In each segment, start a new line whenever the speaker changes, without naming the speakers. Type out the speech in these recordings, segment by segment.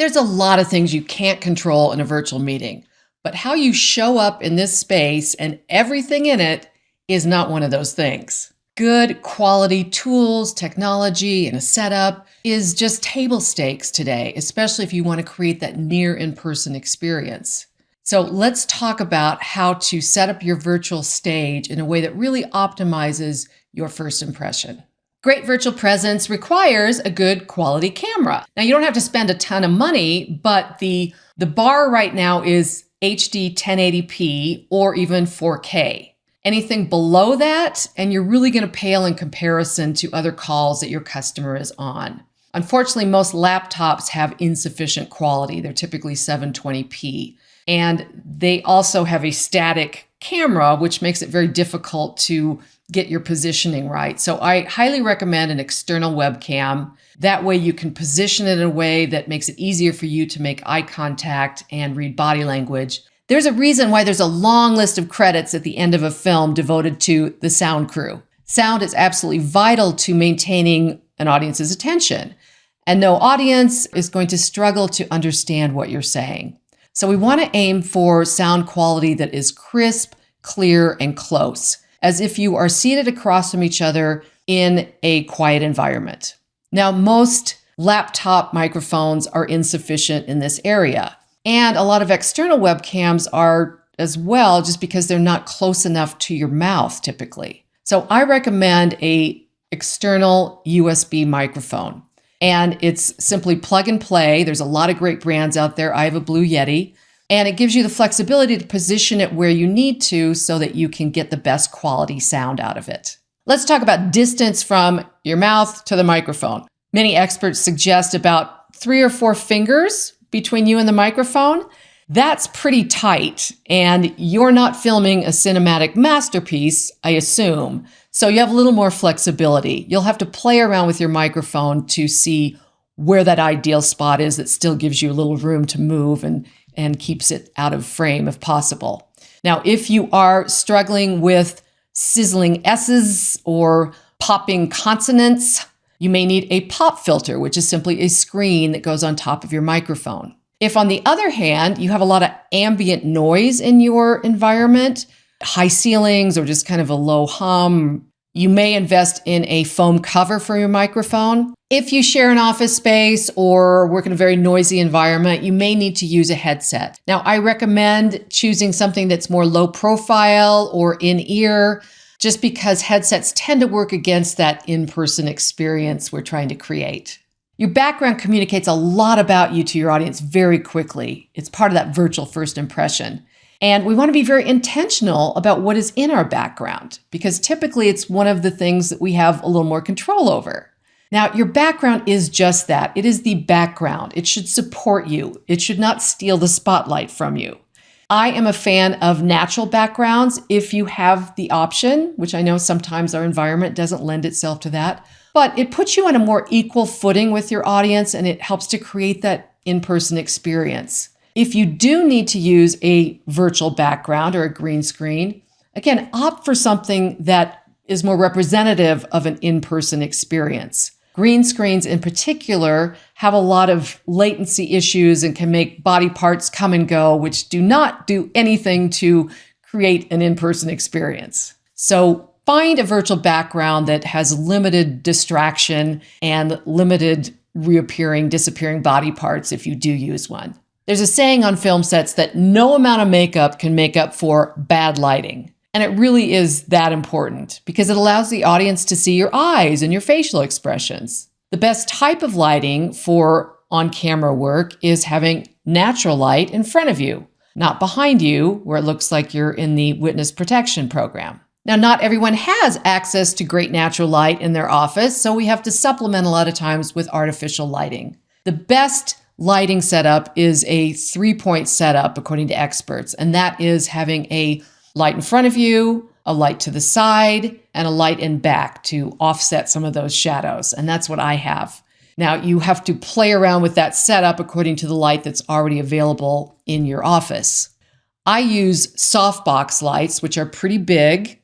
There's a lot of things you can't control in a virtual meeting, but how you show up in this space and everything in it is not one of those things. Good quality tools, technology, and a setup is just table stakes today, especially if you want to create that near in-person experience. So let's talk about how to set up your virtual stage in a way that really optimizes your first impression. Great virtual presence requires a good quality camera. Now, you don't have to spend a ton of money, but the bar right now is HD 1080p or even 4K. Anything below that, and you're really going to pale in comparison to other calls that your customer is on. Unfortunately, most laptops have insufficient quality. They're typically 720p. And they also have a static camera, which makes it very difficult to get your positioning right. So I highly recommend an external webcam. That way you can position it in a way that makes it easier for you to make eye contact and read body language. There's a reason why there's a long list of credits at the end of a film devoted to the sound crew. Sound is absolutely vital to maintaining an audience's attention, and no audience is going to struggle to understand what you're saying. So we want to aim for sound quality that is crisp, clear, and close, as if you are seated across from each other in a quiet environment. Now, most laptop microphones are insufficient in this area. And a lot of external webcams are as well, just because they're not close enough to your mouth typically. So I recommend an external USB microphone. And it's simply plug and play. There's a lot of great brands out there. I have a Blue Yeti. And it gives you the flexibility to position it where you need to so that you can get the best quality sound out of it. Let's talk about distance from your mouth to the microphone. Many experts suggest about 3 or 4 fingers between you and the microphone. That's pretty tight, and you're not filming a cinematic masterpiece, I assume. So you have a little more flexibility. You'll have to play around with your microphone to see where that ideal spot is that still gives you a little room to move and keeps it out of frame if possible. Now, if you are struggling with sizzling S's or popping consonants, you may need a pop filter, which is simply a screen that goes on top of your microphone. If, on the other hand, you have a lot of ambient noise in your environment, high ceilings or just kind of a low hum, you may invest in a foam cover for your microphone. If you share an office space or work in a very noisy environment, you may need to use a headset. Now, I recommend choosing something that's more low profile or in-ear, just because headsets tend to work against that in-person experience we're trying to create. Your background communicates a lot about you to your audience very quickly. It's part of that virtual first impression. And we want to be very intentional about what is in our background, because typically it's one of the things that we have a little more control over. Now, your background is just that. It is the background. It should support you. It should not steal the spotlight from you. I am a fan of natural backgrounds if you have the option, which I know sometimes our environment doesn't lend itself to that, but it puts you on a more equal footing with your audience and it helps to create that in-person experience. If you do need to use a virtual background or a green screen, again, opt for something that is more representative of an in-person experience. Green screens in particular have a lot of latency issues and can make body parts come and go, which do not do anything to create an in-person experience. So find a virtual background that has limited distraction and limited reappearing, disappearing body parts if you do use one. There's a saying on film sets that no amount of makeup can make up for bad lighting. And it really is that important because it allows the audience to see your eyes and your facial expressions. The best type of lighting for on-camera work is having natural light in front of you, not behind you where it looks like you're in the witness protection program. Now, not everyone has access to great natural light in their office, so we have to supplement a lot of times with artificial lighting. The best lighting setup is a 3-point setup, according to experts, and that is having a light in front of you, a light to the side, and a light in back to offset some of those shadows. And that's what I have. Now, you have to play around with that setup according to the light that's already available in your office. I use softbox lights, which are pretty big,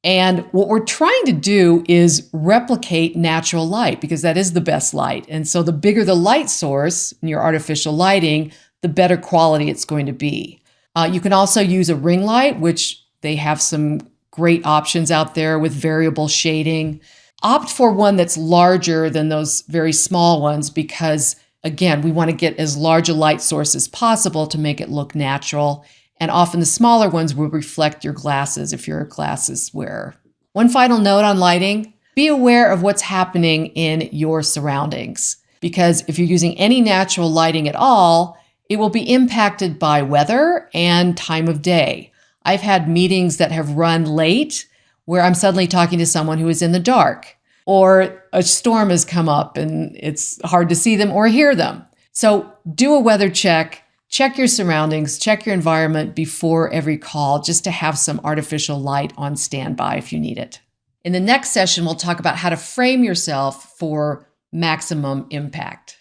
And what we're trying to do is replicate natural light because that is the best light. And so the bigger the light source in your artificial lighting, the better quality it's going to be. You can also use a ring light, which they have some great options out there with variable shading. Opt for one that's larger than those very small ones because, again, we want to get as large a light source as possible to make it look natural. And often the smaller ones will reflect your glasses if you're a glasses wearer. One final note on lighting, be aware of what's happening in your surroundings. Because if you're using any natural lighting at all, it will be impacted by weather and time of day. I've had meetings that have run late where I'm suddenly talking to someone who is in the dark, or a storm has come up and it's hard to see them or hear them. So do a weather check. Check your surroundings, check your environment before every call just to have some artificial light on standby if you need it. In the next session, we'll talk about how to frame yourself for maximum impact.